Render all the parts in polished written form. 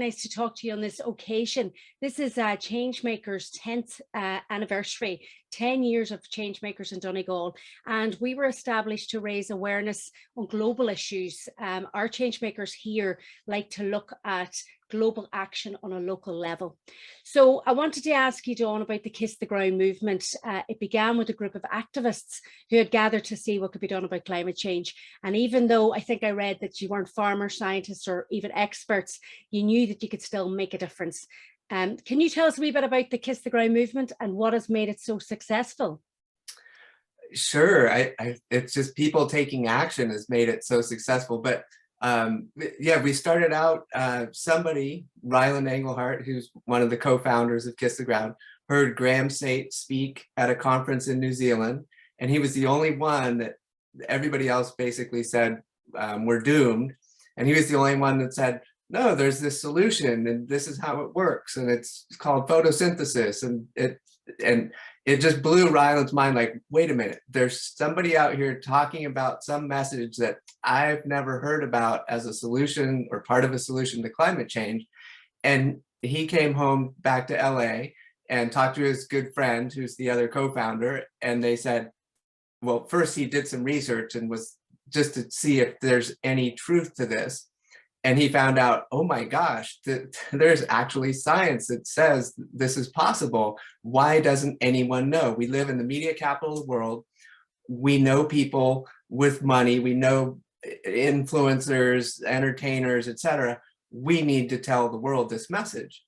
nice to talk to you on this occasion. This is ChangeMakers' 10th anniversary, 10 years of ChangeMakers in Donegal, and we were established to raise awareness on global issues. Our ChangeMakers here like to look at global action on a local level. So I wanted to ask you, Dawn, about the Kiss the Ground movement. It began with a group of activists who had gathered to see what could be done about climate change. And even though I think I read that you weren't farmers, scientists, or even experts, you knew that you could still make a difference. Can you tell us a wee bit about the Kiss the Ground movement and what has made it so successful? Sure, it's just people taking action has made it so successful. But yeah, we started out, somebody, Ryland Engelhart, who's one of the co-founders of Kiss the Ground, heard Graham Sate speak at a conference in New Zealand, and he was the only one that everybody else basically said, we're doomed. And he was the only one that said, no, there's this solution and this is how it works. And it's called photosynthesis. And it just blew Ryland's mind, like, wait a minute, there's somebody out here talking about some message that I've never heard about as a solution or part of a solution to climate change. And he came home back to LA and talked to his good friend, who's the other co-founder. And they said, well, first he did some research and was just to see if there's any truth to this. And he found out, oh my gosh, there's actually science that says this is possible. Why doesn't anyone know? We live in the media capital of the world. We know people with money. We know influencers, entertainers, etc. We need to tell the world this message.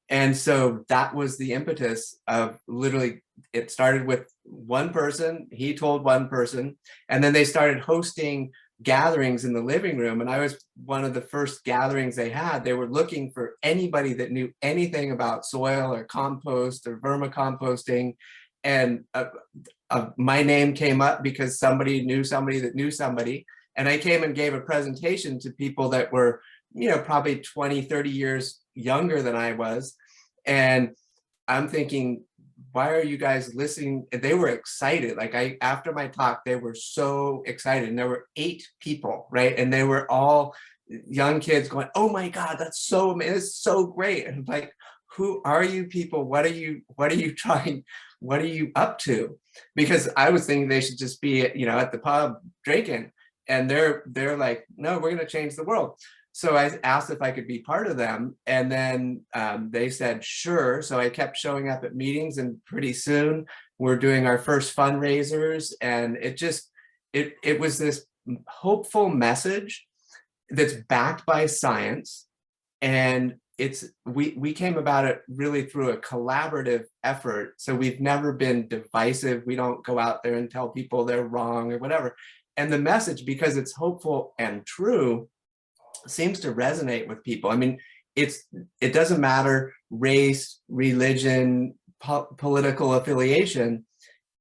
And so that was the impetus of literally, it started with one person, he told one person, and then they started hosting gatherings in the living room. And I was one of the first gatherings they had. They were looking for anybody that knew anything about soil or compost or vermicomposting. And my name came up because somebody knew somebody that knew somebody. And I came and gave a presentation to people that were, probably 20, 30 years younger than I was. And I'm thinking, why are you guys listening? And they were excited. Like after my talk, they were so excited. And there were 8 people, right? And they were all young kids going, oh my God, that's so amazing. It's so great. And I'm like, who are you people? What are you trying? What are you up to? Because I was thinking they should just be, at the pub drinking. And they're like, no, we're going to change the world. So I asked if I could be part of them, and then they said, sure. So I kept showing up at meetings, and pretty soon we're doing our first fundraisers. And it was this hopeful message that's backed by science. And we came about it really through a collaborative effort. So we've never been divisive. We don't go out there and tell people they're wrong or whatever. And the message, because it's hopeful and true, seems to resonate with people. I mean, it doesn't matter race, religion, political affiliation.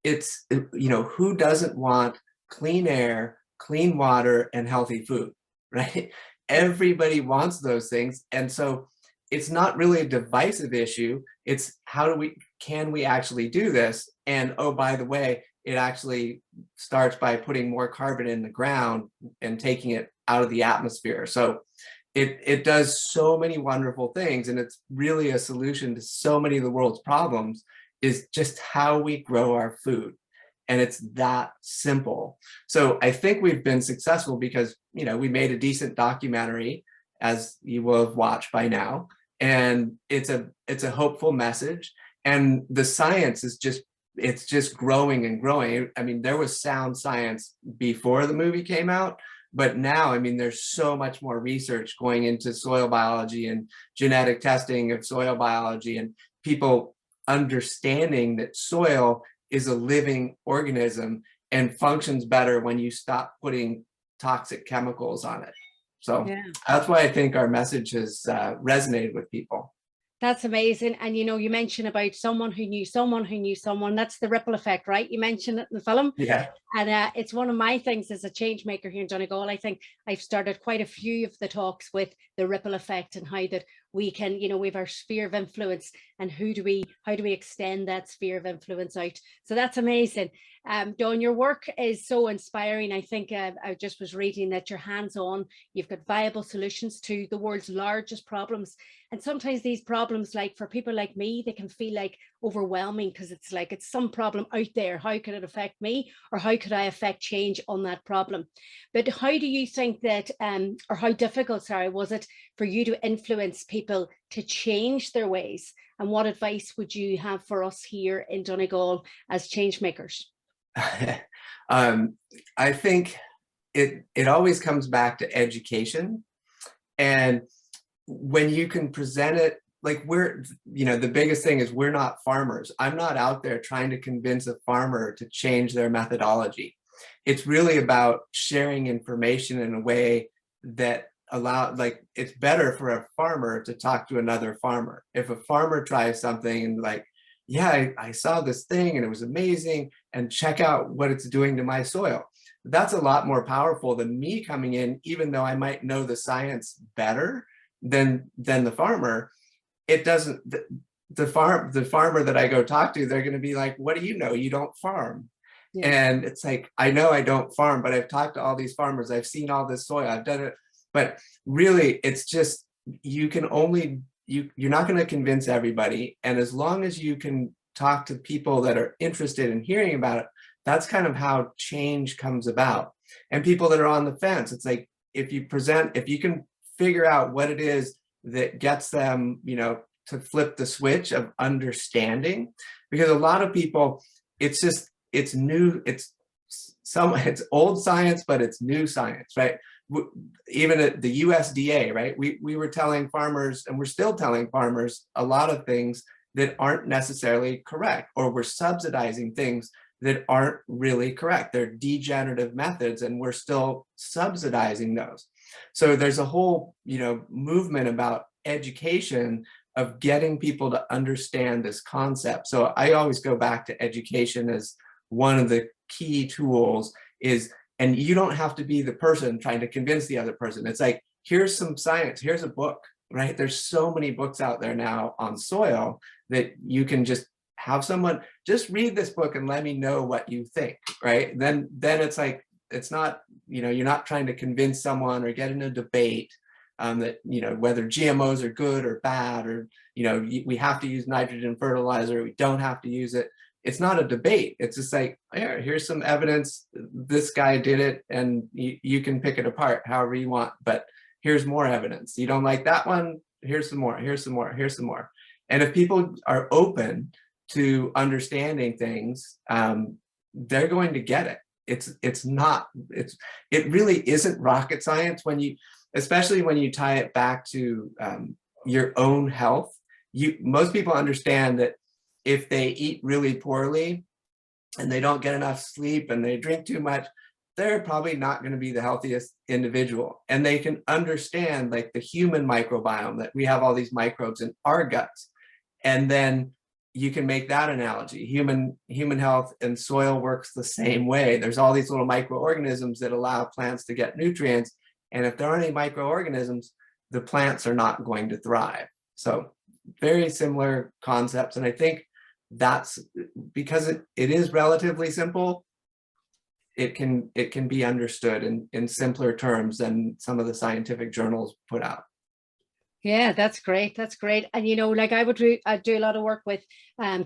It's, who doesn't want clean air, clean water, and healthy food, right? Everybody wants those things. And so it's not really a divisive issue. It's can we actually do this? And oh, by the way, it actually starts by putting more carbon in the ground and taking it out of the atmosphere. So it does so many wonderful things. And it's really a solution to so many of the world's problems, is just how we grow our food. And it's that simple. So I think we've been successful because, we made a decent documentary, as you will have watched by now. And it's a hopeful message. And the science is it's just growing and growing. I mean, there was sound science before the movie came out, but now, I mean, there's so much more research going into soil biology and genetic testing of soil biology, and people understanding that soil is a living organism and functions better when you stop putting toxic chemicals on it. So yeah, that's why I think our message has resonated with people. That's amazing. And you mentioned about someone who knew someone who knew someone. That's the ripple effect, right? You mentioned it in the film. Yeah. And it's one of my things as a change maker here in Donegal. I think I've started quite a few of the talks with the ripple effect and how that we can, we have our sphere of influence, and how do we extend that sphere of influence out? So that's amazing. Dawn, your work is so inspiring. I think I just was reading that you're hands-on, you've got viable solutions to the world's largest problems. And sometimes these problems, like for people like me, they can feel like overwhelming because it's like it's some problem out there. How could it affect me? Or how could I affect change on that problem? But how do you think that, or how difficult, sorry, was it for you to influence people to change their ways? And what advice would you have for us here in Donegal as change makers? I think it always comes back to education. And when you can present it, like the biggest thing is we're not farmers. I'm not out there trying to convince a farmer to change their methodology. It's really about sharing information in a way that it's better for a farmer to talk to another farmer. If a farmer tries something and like, yeah, I saw this thing and it was amazing, and check out what it's doing to my soil. That's a lot more powerful than me coming in, even though I might know the science better than the farmer. It doesn't, the farmer that I go talk to, they're going to be like, what do you know? You don't farm. Yeah. And it's like, I know I don't farm, but I've talked to all these farmers. I've seen all this soil. I've done it. But really, it's just, you're not going to convince everybody. And as long as you can talk to people that are interested in hearing about it, that's kind of how change comes about. And people that are on the fence, it's like, if you can figure out what it is that gets them, to flip the switch of understanding, because a lot of people, it's new, it's old science, but it's new science, right? Even at the USDA, right? We were telling farmers, and we're still telling farmers, a lot of things that aren't necessarily correct, or we're subsidizing things that aren't really correct. They're degenerative methods, and we're still subsidizing those. So there's a whole, movement about education of getting people to understand this concept. So I always go back to education as one of the key tools and you don't have to be the person trying to convince the other person. It's like, here's some science, here's a book, right? There's so many books out there now on soil that you can just have someone just read this book and let me know what you think, right? Then it's like, it's not, you're not trying to convince someone or get in a debate that, whether GMOs are good or bad, or, we have to use nitrogen fertilizer, we don't have to use it. It's not a debate. It's just like, here's some evidence, this guy did it, and you can pick it apart however you want, but here's more evidence. You don't like that one, here's some more, here's some more, here's some more. And if people are open to understanding things, they're going to get it. It really isn't rocket science especially when you tie it back to your own health. Most people understand that if they eat really poorly and they don't get enough sleep and they drink too much, they're probably not going to be the healthiest individual. And they can understand, like, the human microbiome, that we have all these microbes in our guts. And then you can make that analogy. Human health and soil works the same way. There's all these little microorganisms that allow plants to get nutrients. And if there aren't any microorganisms, the plants are not going to thrive. So very similar concepts. And I think that's because it is relatively simple. It can be understood in simpler terms than some of the scientific journals put out. Yeah, that's great. That's great. And, like I do a lot of work with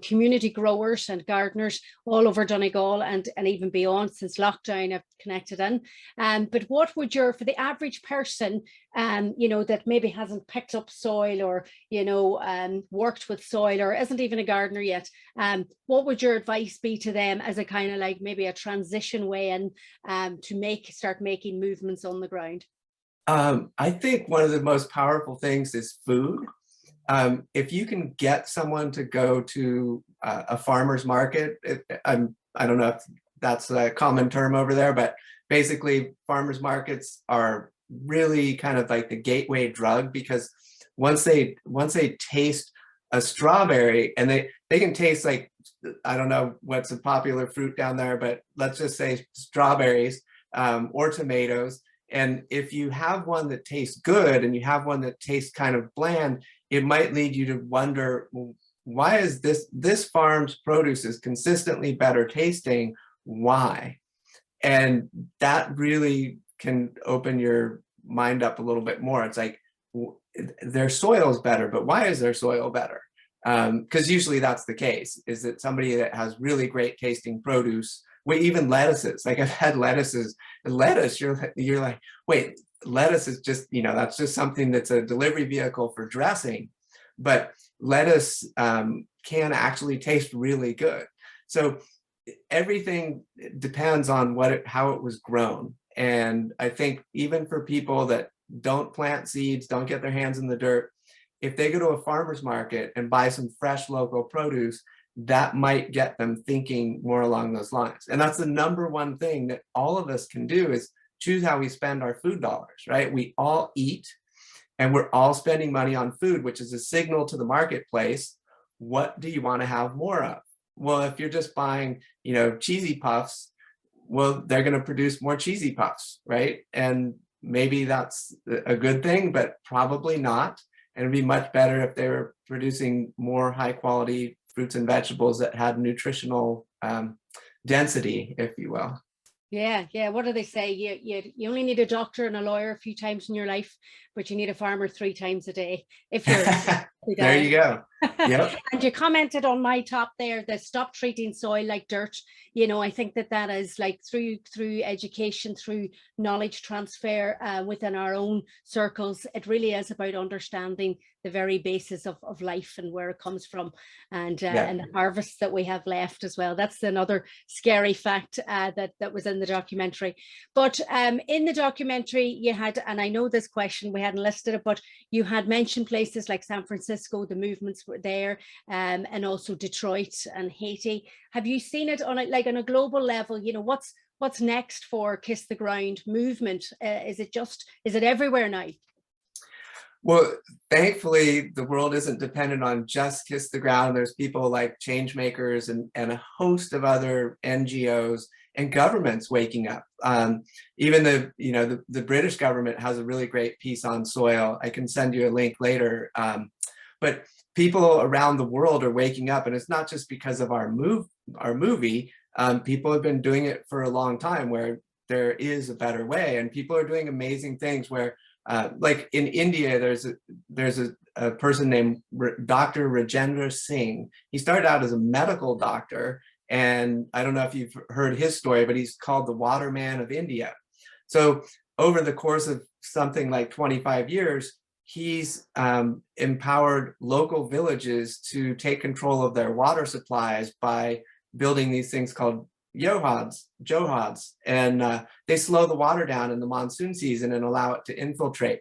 community growers and gardeners all over Donegal and even beyond. Since lockdown, I've connected in. But what would for the average person, that maybe hasn't picked up soil or, worked with soil or isn't even a gardener yet, what would your advice be to them as a kind of like maybe a transition way in to start making movements on the ground? I think one of the most powerful things is food. If you can get someone to go to a farmer's market, I don't know if that's a common term over there, but basically farmers markets are really kind of like the gateway drug, because once they taste a strawberry, and they can taste, like, I don't know what's a popular fruit down there, but let's just say strawberries or tomatoes. And if you have one that tastes good and you have one that tastes kind of bland, it might lead you to wonder, well, why is this farm's produce is consistently better tasting? why. And that really can open your mind up a little bit more. It's like, their soil is better, but why is their soil better? Because usually that's the case, is that somebody that has really great tasting produce, well, even lettuces, like I've had lettuce, you're like, wait, lettuce is just, that's just something that's a delivery vehicle for dressing, but lettuce can actually taste really good. So everything depends on how it was grown. And I think even for people that don't plant seeds, don't get their hands in the dirt, if they go to a farmer's market and buy some fresh local produce, that might get them thinking more along those lines. And that's the number one thing that all of us can do, is choose how we spend our food dollars, right? We all eat, and we're all spending money on food, which is a signal to the marketplace. What do you want to have more of? Well, if you're just buying, cheesy puffs, well, they're going to produce more cheesy puffs, right? And maybe that's a good thing, but probably not. And it'd be much better if they were producing more high quality fruits and vegetables that had nutritional density, if you will. Yeah. What do they say? You only need a doctor and a lawyer a few times in your life, but you need a farmer 3 times a day if you're there you go. Yep. And you commented on my top there, the stop treating soil like dirt. I think that is like through education, through knowledge transfer within our own circles. It really is about understanding the very basis of life and where it comes from, and the harvests that we have left as well. That's another scary fact that was in the documentary. But in the documentary you had, and I know this question, we hadn't listed it, but you had mentioned places like San Francisco, the movements were there, and also Detroit and Haiti. Have you seen it on a global level? What's next for Kiss the Ground movement? Is it everywhere now? Well, thankfully, the world isn't dependent on just Kiss the Ground. There's people like ChangeMakers and a host of other NGOs and governments waking up. Even the British government has a really great piece on soil. I can send you a link later. But people around the world are waking up, and it's not just because of our movie. People have been doing it for a long time, where there is a better way, and people are doing amazing things where, like in India, there's a person named Dr. Rajendra Singh. He started out as a medical doctor, and I don't know if you've heard his story, but he's called the Waterman of India. So over the course of something like 25 years, he's empowered local villages to take control of their water supplies by building these things called johads, and they slow the water down in the monsoon season and allow it to infiltrate.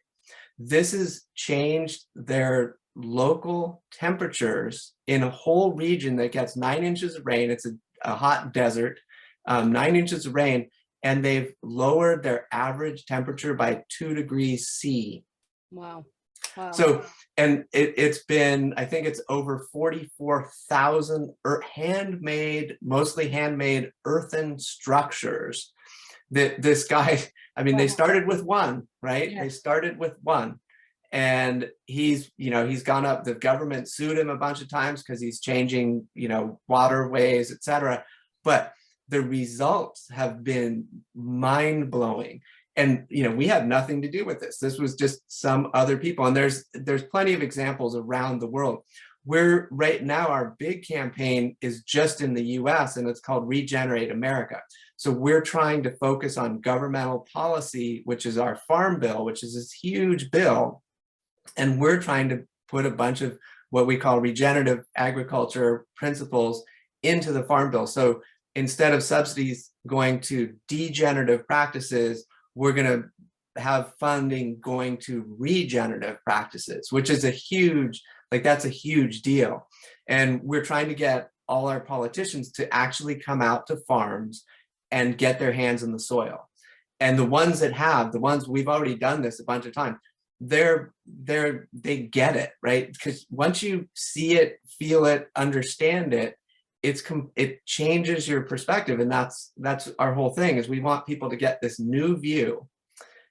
This has changed their local temperatures in a whole region that gets 9 inches of rain. It's a hot desert, 9 inches of rain, and they've lowered their average temperature by 2 degrees C. Wow. So, and it's been, I think it's over 44,000 mostly handmade earthen structures that this guy, they started with one, right? Yeah. They started with one. And he's gone up, the government sued him a bunch of times because he's changing, waterways, etc. But the results have been mind-blowing. And we had nothing to do with this. This was just some other people. And there's plenty of examples around the world. We're right now, our big campaign is just in the US, and it's called Regenerate America. So we're trying to focus on governmental policy, which is our farm bill, which is this huge bill. And we're trying to put a bunch of what we call regenerative agriculture principles into the farm bill. So instead of subsidies going to degenerative practices, we're going to have funding going to regenerative practices, which is that's a huge deal. And we're trying to get all our politicians to actually come out to farms and get their hands in the soil. And the ones we've already done this a bunch of times, they get it, right? Because once you see it, feel it, understand it, it changes your perspective. And that's our whole thing, is we want people to get this new view.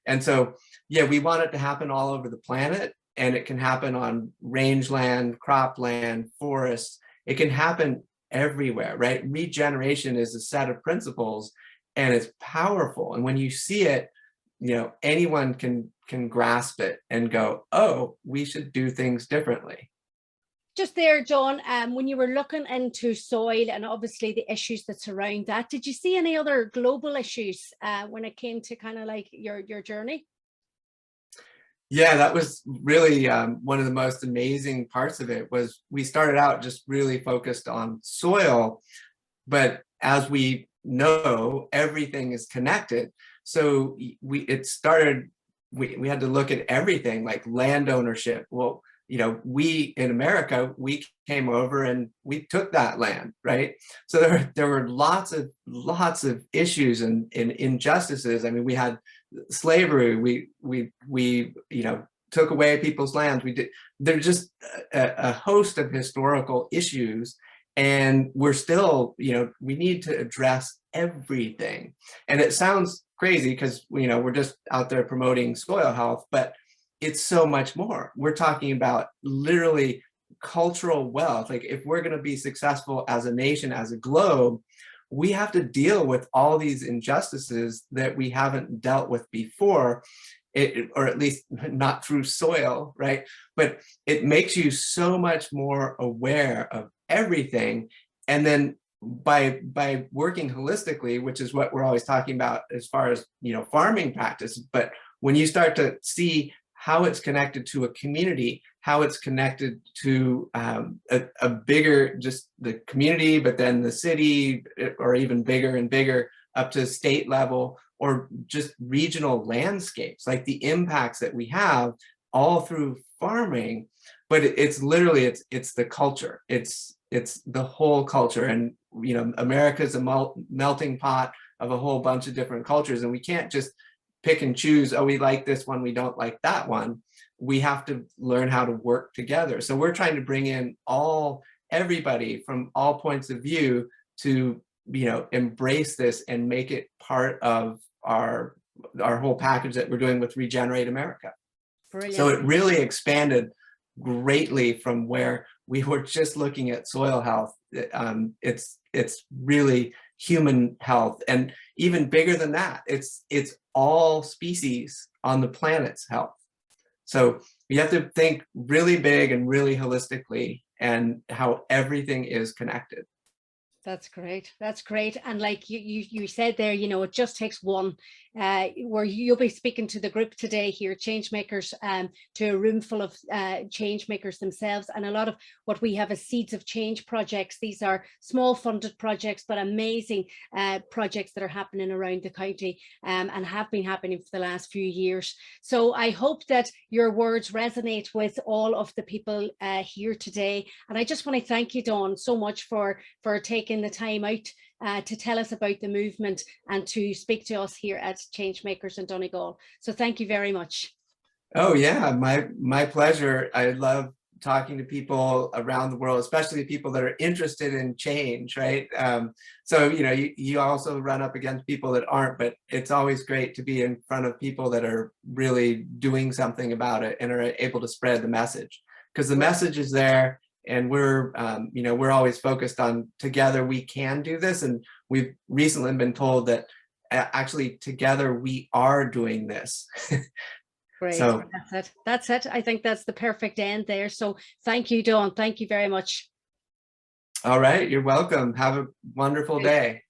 And so, yeah, we want it to happen all over the planet, and it can happen on rangeland, cropland, forests. It can happen everywhere, right? Regeneration is a set of principles, and it's powerful. And when you see it, anyone can grasp it and go, oh, we should do things differently. Just there, John, when you were looking into soil and obviously the issues that surround that, did you see any other global issues when it came to kind of like your journey? Yeah, that was really one of the most amazing parts of it. Was we started out just really focused on soil, but as we know, everything is connected. So we had to look at everything, like land ownership. Well, we in America, we came over and we took that land, right? So there were lots of issues and injustices. I mean, we had slavery. We took away people's lands. There's just a host of historical issues, and we're still, we need to address everything. And it sounds crazy because we're just out there promoting soil health, but it's so much more. We're talking about literally cultural wealth. Like, if we're going to be successful as a nation, as a globe, we have to deal with all these injustices that we haven't dealt with before, or at least not through soil, right? But it makes you so much more aware of everything. And then by working holistically, which is what we're always talking about as far as farming practice, but when you start to see how it's connected to a community, how it's connected to a bigger, just the community, but then the city, or even bigger and bigger up to state level, or just regional landscapes, like the impacts that we have all through farming. But it's literally, it's the culture. It's the whole culture. And, America's a melting pot of a whole bunch of different cultures. And we can't just pick and choose, oh, we like this one, we don't like that one. We have to learn how to work together. So we're trying to bring in everybody from all points of view to, embrace this and make it part of our whole package that we're doing with Regenerate America. Brilliant. So it really expanded greatly from where we were just looking at soil health. It's really human health, and even bigger than that, it's all species on the planet's health. So you have to think really big and really holistically, and how everything is connected. That's great. That's great. And like you said there, it just takes one, where you'll be speaking to the group today here, ChangeMakers, to a room full of ChangeMakers themselves. And a lot of what we have is Seeds of Change projects. These are small funded projects, but amazing projects that are happening around the county, and have been happening for the last few years. So I hope that your words resonate with all of the people here today. And I just want to thank you, Dawn, so much for taking the time out to tell us about the movement and to speak to us here at ChangeMakers in Donegal. So thank you very much. Oh yeah, my pleasure. I love talking to people around the world, especially people that are interested in change, right? So you also run up against people that aren't, but it's always great to be in front of people that are really doing something about it and are able to spread the message, because the message is there. And we're always focused on together we can do this. And we've recently been told that actually together we are doing this. Great. So that's it. I think that's the perfect end there. So thank you, Dawn. Thank you very much. All right. You're welcome. Have a wonderful day.